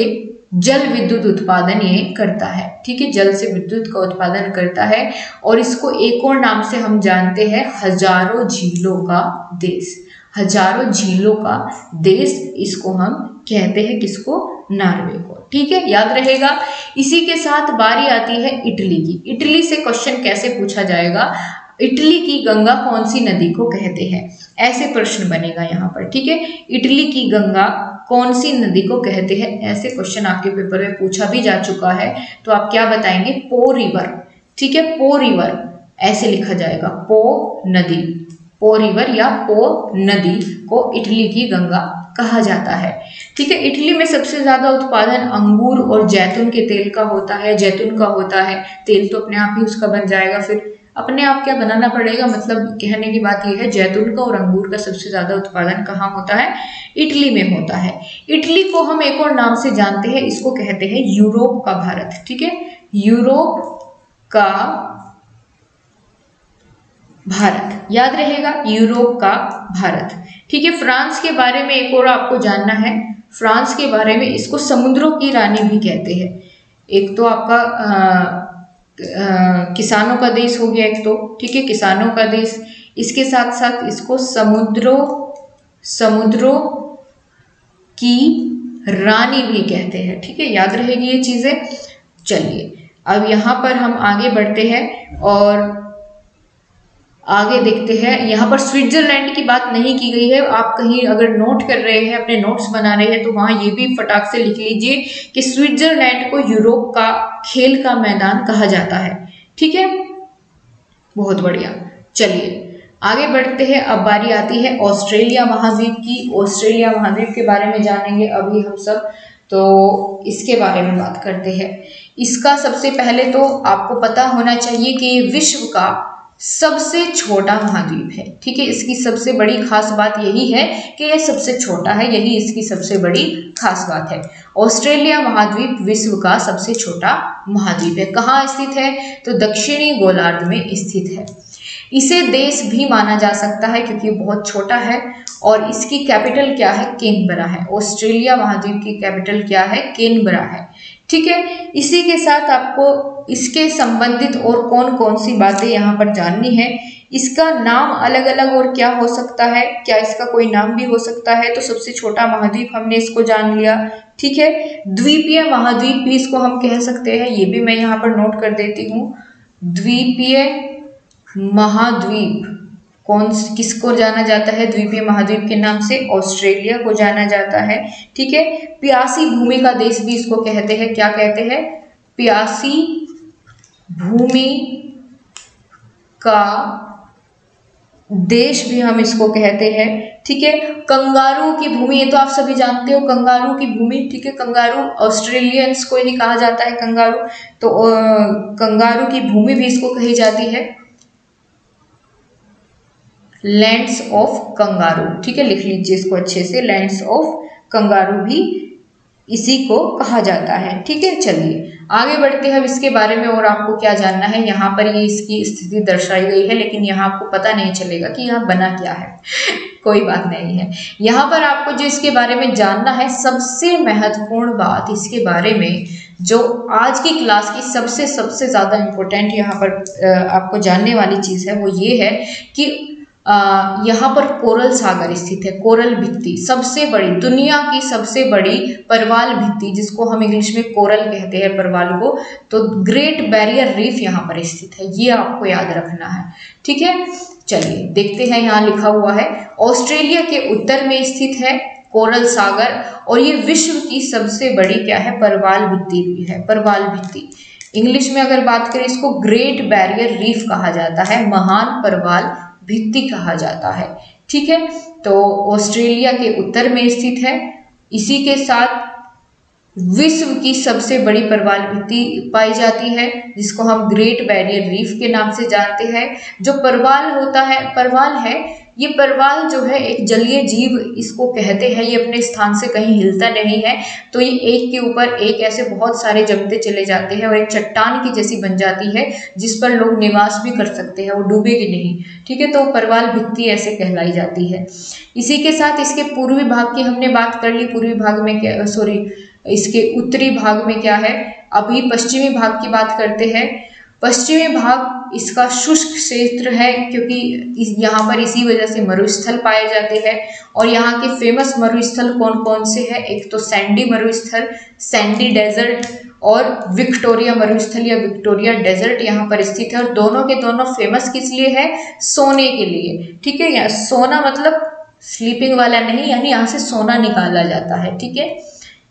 जल विद्युत उत्पादन ये करता है। ठीक है, जल से विद्युत का उत्पादन करता है और इसको एक और नाम से हम जानते हैं, हजारों झीलों का देश। हजारों झीलों का देश इसको हम कहते हैं, किसको? नॉर्वे को। ठीक है, याद रहेगा। इसी के साथ बारी आती है इटली की। इटली से क्वेश्चन कैसे पूछा जाएगा? इटली की गंगा कौन सी नदी को कहते हैं? ऐसे प्रश्न बनेगा यहाँ पर। ठीक है, इटली की गंगा कौन सी नदी को कहते हैं? ऐसे क्वेश्चन आपके पेपर में पूछा भी जा चुका है, तो आप क्या बताएंगे? पो रिवर। ठीक है, पो रिवर ऐसे लिखा जाएगा, पो नदी। पो रिवर या पो नदी को इटली की गंगा कहा जाता है। ठीक है, इटली में सबसे ज्यादा उत्पादन अंगूर और जैतून के तेल का होता है, जैतून का होता है। तेल तो अपने आप ही उसका बन जाएगा, फिर अपने आप क्या बनाना पड़ेगा, मतलब कहने की बात यह है, जैतून का और अंगूर का सबसे ज्यादा उत्पादन कहाँ होता है? इटली में होता है। इटली को हम एक और नाम से जानते हैं, इसको कहते हैं यूरोप का भारत। ठीक है, यूरोप का भारत, याद रहेगा, यूरोप का भारत। ठीक है, फ्रांस के बारे में एक और आपको जानना है। फ्रांस के बारे में, इसको समुद्रों की रानी भी कहते हैं। एक तो आपका किसानों का देश हो गया एक तो। ठीक है, किसानों का देश। इसके साथ साथ इसको समुद्रों की रानी भी कहते हैं। ठीक है, याद रहेगी ये चीजें। चलिए अब यहाँ पर हम आगे बढ़ते हैं और आगे देखते हैं। यहाँ पर स्विट्जरलैंड की बात नहीं की गई है। आप कहीं अगर नोट कर रहे हैं, अपने नोट्स बना रहे हैं, तो वहां ये भी फटाक से लिख लीजिए कि स्विट्जरलैंड को यूरोप का खेल का मैदान कहा जाता है। ठीक है, बहुत बढ़िया। चलिए आगे बढ़ते हैं। अब बारी आती है ऑस्ट्रेलिया महाद्वीप की। ऑस्ट्रेलिया महाद्वीप के बारे में जानेंगे अभी हम सब, तो इसके बारे में बात करते हैं। इसका सबसे पहले तो आपको पता होना चाहिए कि ये विश्व का सबसे छोटा महाद्वीप है। ठीक है, इसकी सबसे बड़ी खास बात यही है कि यह सबसे छोटा है, यही इसकी सबसे बड़ी खास बात है। ऑस्ट्रेलिया महाद्वीप विश्व का सबसे छोटा महाद्वीप है। कहाँ स्थित है? तो दक्षिणी गोलार्ध में स्थित है। इसे देश भी माना जा सकता है क्योंकि बहुत छोटा है और इसकी कैपिटल क्या है? कैनबरा है। ऑस्ट्रेलिया महाद्वीप की कैपिटल क्या है? कैनबरा है। ठीक है, इसी के साथ आपको इसके संबंधित और कौन कौन सी बातें यहाँ पर जाननी है। इसका नाम अलग अलग और क्या हो सकता है? क्या इसका कोई नाम भी हो सकता है? तो सबसे छोटा महाद्वीप हमने इसको जान लिया। ठीक है, द्वीपीय महाद्वीप भी इसको हम कह सकते हैं, ये भी मैं यहाँ पर नोट कर देती हूँ। द्वीपीय महाद्वीप किसको जाना जाता है द्वीपीय महाद्वीप के नाम से? ऑस्ट्रेलिया को जाना जाता है। ठीक है, प्यासी भूमि का देश भी इसको कहते हैं। क्या कहते हैं? प्यासी भूमि का देश भी हम इसको कहते हैं। ठीक है, कंगारू की भूमि, ये तो आप सभी जानते हो, कंगारू की भूमि। ठीक है, कंगारू ऑस्ट्रेलियंस को ही कहा जाता है कंगारू, तो कंगारू की भूमि भी इसको कही जाती है, लैंड्स ऑफ कंगारू। ठीक है, लिख लीजिए इसको अच्छे से, लैंड्स ऑफ कंगारू भी इसी को कहा जाता है। ठीक है, चलिए आगे बढ़ते हैं अब इसके बारे में। और आपको क्या जानना है, यहाँ पर ये इसकी स्थिति दर्शाई गई है, लेकिन यहाँ आपको पता नहीं चलेगा कि यहाँ बना क्या है। कोई बात नहीं है, यहाँ पर आपको जो इसके बारे में जानना है, सबसे महत्वपूर्ण बात इसके बारे में जो आज की क्लास की सबसे ज़्यादा इम्पोर्टेंट यहाँ पर आपको जानने वाली चीज़ है, वो ये है कि यहाँ पर कोरल सागर स्थित है। कोरल भित्ति सबसे बड़ी, दुनिया की सबसे बड़ी परवाल भित्ति, जिसको हम इंग्लिश में कोरल कहते हैं परवाल को, तो ग्रेट बैरियर रीफ यहाँ पर स्थित है, ये आपको याद रखना है। ठीक है, चलिए देखते हैं, यहाँ लिखा हुआ है ऑस्ट्रेलिया के उत्तर में स्थित है कोरल सागर, और ये विश्व की सबसे बड़ी क्या है? परवाल भित्ति भी है। परवाल भित्ति इंग्लिश में अगर बात करें इसको ग्रेट बैरियर रीफ कहा जाता है, महान परवाल भित्ति कहा जाता है। ठीक है, तो ऑस्ट्रेलिया के उत्तर में स्थित है। इसी के साथ विश्व की सबसे बड़ी परवाल भित्ति पाई जाती है, जिसको हम ग्रेट बैरियर रीफ के नाम से जानते हैं। जो परवाल होता है, परवाल है, ये परवाल जो है एक जलीय जीव इसको कहते हैं। ये अपने स्थान से कहीं हिलता नहीं है, तो ये एक के ऊपर एक ऐसे बहुत सारे जमते चले जाते हैं और एक चट्टान की जैसी बन जाती है, जिस पर लोग निवास भी कर सकते हैं, वो डूबेगी नहीं। ठीक है, तो परवाल भित्ति ऐसे कहलाई जाती है। इसी के साथ इसके पूर्वी भाग की हमने बात कर ली। पूर्वी भाग में क्या, इसके उत्तरी भाग में क्या है? अभी पश्चिमी भाग की बात करते हैं। पश्चिमी भाग इसका शुष्क क्षेत्र है, क्योंकि यहाँ पर इसी वजह से मरुस्थल पाए जाते हैं। और यहाँ के फेमस मरुस्थल कौन कौन से हैं? एक तो सैंडी मरुस्थल, सैंडी डेजर्ट, और विक्टोरिया मरुस्थल या विक्टोरिया डेजर्ट यहाँ पर स्थित है। और दोनों के दोनों फेमस किस लिए है? सोने के लिए। ठीक है, यहाँ सोना मतलब स्लीपिंग वाला नहीं, यानी यहाँ से सोना निकाला जाता है। ठीक है,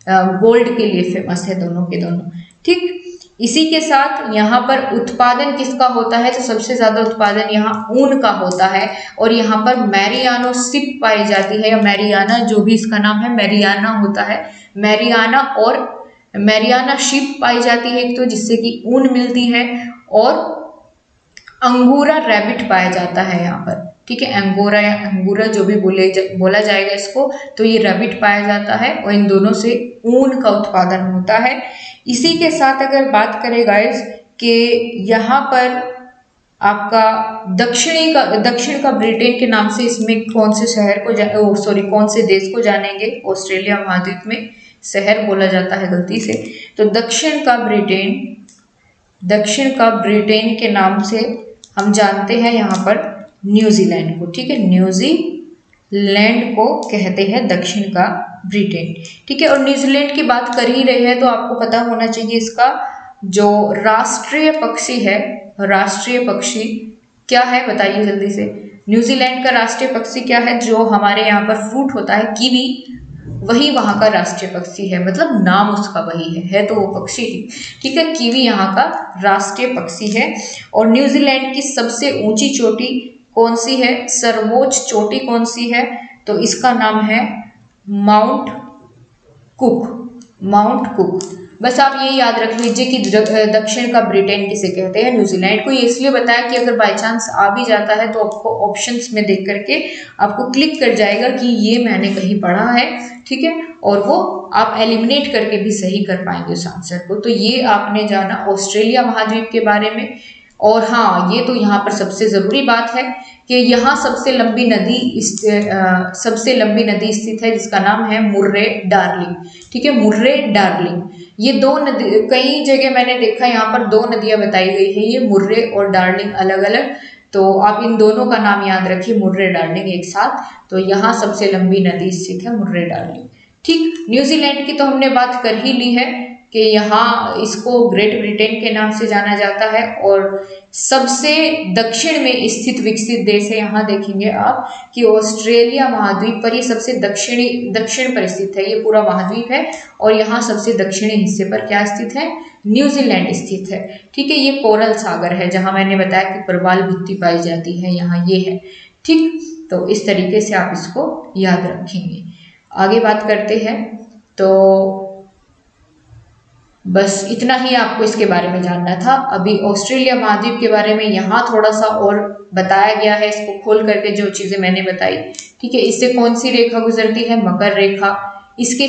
गोल्ड के लिए फेमस है दोनों के दोनों। ठीक, इसी के साथ यहाँ पर उत्पादन किसका होता है? तो सबसे ज्यादा उत्पादन यहाँ ऊन का होता है। और यहाँ पर मैरियानो शिप पाई जाती है, या मैरियाना, जो भी इसका नाम है मैरियाना होता है। मैरियाना और मैरियाना शिप पाई जाती है, एक तो जिससे कि ऊन मिलती है, और अंगूरा रैबिट पाया जाता है यहाँ पर। ठीक है, अंगोरा या अंगूरा जो भी बोला जाएगा इसको, तो ये रैबिट पाया जाता है, और इन दोनों से ऊन का उत्पादन होता है। इसी के साथ अगर बात करें गाइस कि यहाँ पर आपका दक्षिण का ब्रिटेन के नाम से, इसमें कौन से शहर को कौन से देश को जानेंगे? ऑस्ट्रेलिया महाद्वीप में शहर बोला जाता है गलती से, तो दक्षिण का ब्रिटेन के नाम से हम जानते हैं यहाँ पर न्यूजीलैंड को। ठीक है, न्यूजीलैंड को कहते हैं दक्षिण का ब्रिटेन। ठीक है, और न्यूजीलैंड की बात कर ही रहे हैं तो आपको पता होना चाहिए इसका जो राष्ट्रीय पक्षी है, राष्ट्रीय पक्षी क्या है? बताइए जल्दी से। न्यूजीलैंड का राष्ट्रीय पक्षी क्या है? जो हमारे यहाँ पर फ्रूट होता है कीवी, वही वहाँ का राष्ट्रीय पक्षी है, मतलब नाम उसका वही है तो वो पक्षी ही। ठीक है, कीवी यहाँ का राष्ट्रीय पक्षी है। और न्यूजीलैंड की सबसे ऊंची चोटी कौन सी है? सर्वोच्च चोटी कौन सी है? तो इसका नाम है माउंट कुक। बस आप ये याद रख लीजिए कि दक्षिण का ब्रिटेन किसे कहते हैं? न्यूजीलैंड को। ये इसलिए बताया कि अगर बाय चांस आ भी जाता है तो आपको ऑप्शंस में देख करके आपको क्लिक कर जाएगा कि ये मैंने कहीं पढ़ा है। ठीक है, और वो आप एलिमिनेट करके भी सही कर पाएंगे उस आंसर को। तो ये आपने जाना ऑस्ट्रेलिया महाद्वीप के बारे में। और हाँ, ये तो यहाँ पर सबसे ज़रूरी बात है कि यहाँ सबसे लंबी नदी स्थित है, जिसका नाम है मुर्रे डार्लिंग। ठीक है, मुर्रे डार्लिंग, ये दो नदी, कई जगह मैंने देखा यहाँ पर दो नदियाँ बताई गई है, ये मुर्रे और डार्लिंग अलग अलग, तो आप इन दोनों का नाम याद रखिए, मुर्रे डार्लिंग एक साथ। तो यहाँ सबसे लंबी नदी स्थित है मुर्रे डार्लिंग। ठीक, न्यूजीलैंड की तो हमने बात कर ही ली है। कि यहाँ इसको ग्रेट ब्रिटेन के नाम से जाना जाता है और सबसे दक्षिण में स्थित विकसित देश है। यहाँ देखेंगे आप कि ऑस्ट्रेलिया महाद्वीप पर ये सबसे दक्षिण पर स्थित है, ये पूरा महाद्वीप है और यहाँ सबसे दक्षिणी हिस्से पर क्या स्थित है, न्यूजीलैंड स्थित है। ठीक है, ये कोरल सागर है जहाँ मैंने बताया कि प्रवाल भित्ति पाई जाती है, यहाँ ये है। ठीक, तो इस तरीके से आप इसको याद रखेंगे। आगे बात करते हैं, तो बस इतना ही आपको इसके बारे में जानना था। अभी ऑस्ट्रेलिया महाद्वीप के बारे में यहाँ थोड़ा सा और बताया गया है, इसको खोल करके जो चीजें मैंने बताई। ठीक है, इससे कौन सी रेखा गुजरती है, मकर रेखा। इसके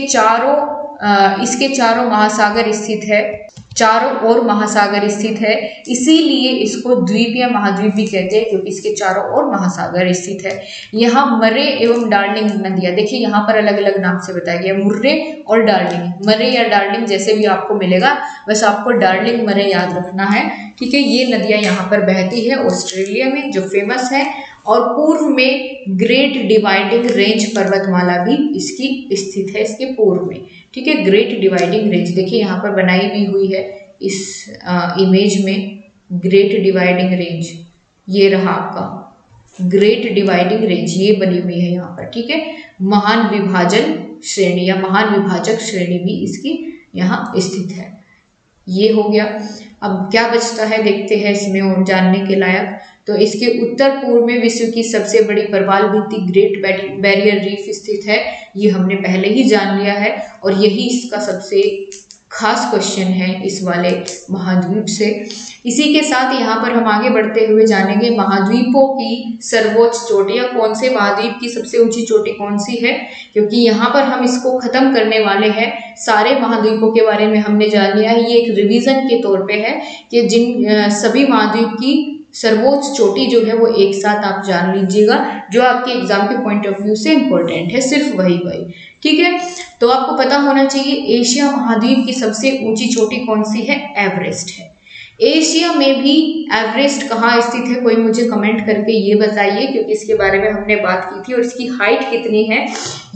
चारों महासागर स्थित है, चारों ओर महासागर स्थित है, इसीलिए इसको द्वीप या महाद्वीप भी कहते हैं क्योंकि इसके चारों ओर महासागर स्थित है। यहाँ मरे एवं डार्लिंग नदियां, देखिए यहाँ पर अलग अलग नाम से बताया गया, मुर्रे और डार्लिंग। मरे या डार्लिंग जैसे भी आपको मिलेगा, बस आपको डार्लिंग मरे याद रखना है। ठीक है, ये नदियां यहाँ पर बहती है ऑस्ट्रेलिया में, जो फेमस है। और पूर्व में ग्रेट डिवाइडिंग रेंज पर्वतमाला भी इसकी स्थित है, इसके पूर्व में। ठीक है, ग्रेट डिवाइडिंग रेंज देखिए यहाँ पर बनाई भी हुई है इस इमेज में, ग्रेट डिवाइडिंग रेंज, ये रहा आपका ग्रेट डिवाइडिंग रेंज, ये बनी हुई है यहाँ पर। ठीक है, महान विभाजन श्रेणी या महान विभाजक श्रेणी भी इसकी यहाँ स्थित है। ये हो गया। अब क्या बचता है देखते हैं इसमें और जानने के लायक। तो इसके उत्तर पूर्व में विश्व की सबसे बड़ी प्रवाल भित्ति ग्रेट बैरियर रीफ स्थित है, ये हमने पहले ही जान लिया है और यही इसका सबसे खास क्वेश्चन है इस वाले महाद्वीप से। इसी के साथ यहाँ पर हम आगे बढ़ते हुए जानेंगे महाद्वीपों की सर्वोच्च चोटी, या कौन से महाद्वीप की सबसे ऊंची चोटी कौन सी है, क्योंकि यहाँ पर हम इसको खत्म करने वाले हैं। सारे महाद्वीपों के बारे में हमने जान लिया है, ये एक रिवीजन के तौर पे है कि जिन सभी महाद्वीप की सर्वोच्च चोटी जो है वो एक साथ आप जान लीजिएगा, जो आपके एग्जाम के पॉइंट ऑफ व्यू से इंपॉर्टेंट है, सिर्फ वही। ठीक है, तो आपको पता होना चाहिए एशिया महाद्वीप की सबसे ऊंची चोटी कौन सी है, एवरेस्ट है। एशिया में भी एवरेस्ट कहाँ स्थित है, कोई मुझे कमेंट करके ये बताइए, क्योंकि इसके बारे में हमने बात की थी और इसकी हाइट कितनी है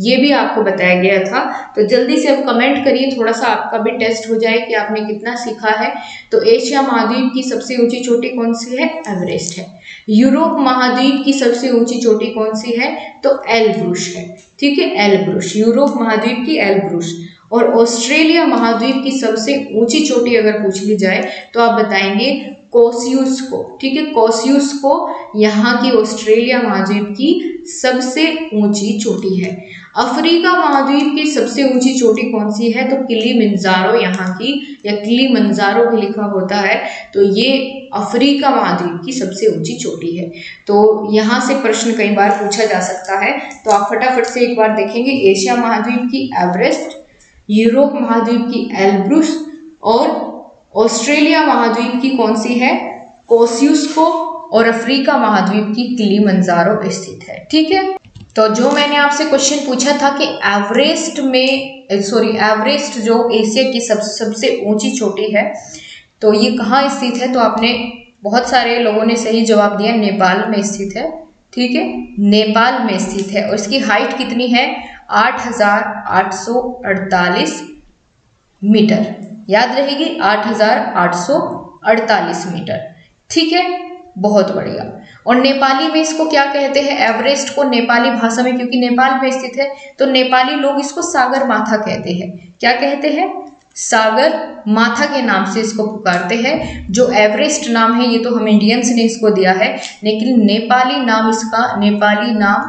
ये भी आपको बताया गया था। तो जल्दी से अब कमेंट करिए, थोड़ा सा आपका भी टेस्ट हो जाए कि आपने कितना सीखा है। तो एशिया महाद्वीप की सबसे ऊंची चोटी कौन सी है, एवरेस्ट है। यूरोप महाद्वीप की सबसे ऊंची चोटी कौन सी है, तो एल्ब्रुस है। ठीक है, एल्ब्रुस, यूरोप महाद्वीप की एल्ब्रुस। और ऑस्ट्रेलिया महाद्वीप की सबसे ऊंची चोटी अगर पूछ ली जाए तो आप बताएंगे कोसियुस्को। ठीक है, कोसियुस्को यहाँ की ऑस्ट्रेलिया महाद्वीप की सबसे ऊंची चोटी है। अफ्रीका महाद्वीप की सबसे ऊंची चोटी कौन सी है, तो किलिमंजारो यहाँ की, या किलिमंजारो भी लिखा होता है, तो ये अफ्रीका महाद्वीप की सबसे ऊंची चोटी है। तो यहाँ से प्रश्न कई बार पूछा जा सकता है, तो आप फटाफट से एक बार देखेंगे, एशिया महाद्वीप की एवरेस्ट, यूरोप महाद्वीप की एल्ब्रुस और ऑस्ट्रेलिया महाद्वीप की कौन सी है, कोसियुस्को, और अफ्रीका महाद्वीप की किलिमंजारो स्थित है। ठीक है, तो जो मैंने आपसे क्वेश्चन पूछा था कि एवरेस्ट जो एशिया की सबसे ऊंची चोटी है तो ये कहाँ स्थित है, तो आपने बहुत सारे लोगों ने सही जवाब दिया, नेपाल में स्थित है। ठीक है, नेपाल में स्थित है और इसकी हाइट कितनी है, 8,848 मीटर, याद रहेगी 8,848 मीटर। ठीक है, बहुत बढ़िया। और नेपाली में इसको क्या कहते हैं, एवरेस्ट को नेपाली भाषा में, क्योंकि नेपाल में स्थित है तो नेपाली लोग इसको सागर माथा कहते हैं। क्या कहते हैं, सागर माथा के नाम से इसको पुकारते हैं। जो एवरेस्ट नाम है ये तो हम इंडियंस ने इसको दिया है, लेकिन नेपाली नाम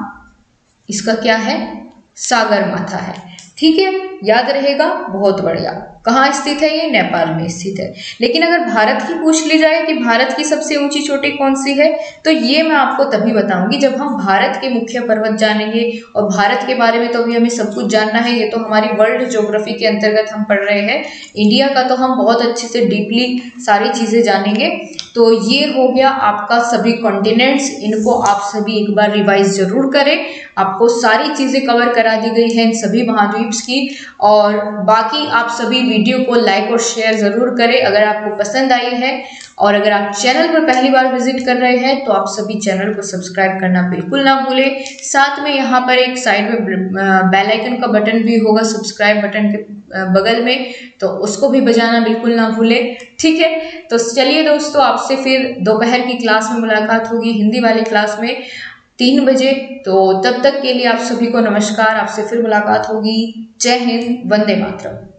इसका क्या है, सागर माथा है। ठीक है, याद रहेगा, बहुत बढ़िया। कहाँ स्थित है ये, नेपाल में स्थित है। लेकिन अगर भारत की पूछ ली जाए कि भारत की सबसे ऊंची चोटी कौन सी है, तो ये मैं आपको तभी बताऊंगी जब हम भारत के मुख्य पर्वत जानेंगे। और भारत के बारे में तो अभी हमें सब कुछ जानना है, ये तो हमारी वर्ल्ड ज्योग्राफी के अंतर्गत हम पढ़ रहे हैं। इंडिया का तो हम बहुत अच्छे से डीपली सारी चीजें जानेंगे। तो ये हो गया आपका सभी कॉन्टिनेंट्स, इनको आप सभी एक बार रिवाइज जरूर करें। आपको सारी चीजें कवर करा दी गई हैं इन सभी महाद्वीप्स की। और बाकी आप सभी वीडियो को लाइक और शेयर ज़रूर करें अगर आपको पसंद आई है। और अगर आप चैनल पर पहली बार विजिट कर रहे हैं तो आप सभी चैनल को सब्सक्राइब करना बिल्कुल ना भूलें। साथ में यहाँ पर एक साइड में बेल आइकन का बटन भी होगा सब्सक्राइब बटन के बगल में, तो उसको भी बजाना बिल्कुल ना भूलें। ठीक है, तो चलिए दोस्तों, आपसे फिर दोपहर की क्लास में मुलाकात होगी, हिंदी वाली क्लास में 3 बजे। तो तब तक के लिए आप सभी को नमस्कार, आपसे फिर मुलाकात होगी। जय हिंद, वंदे मातरम।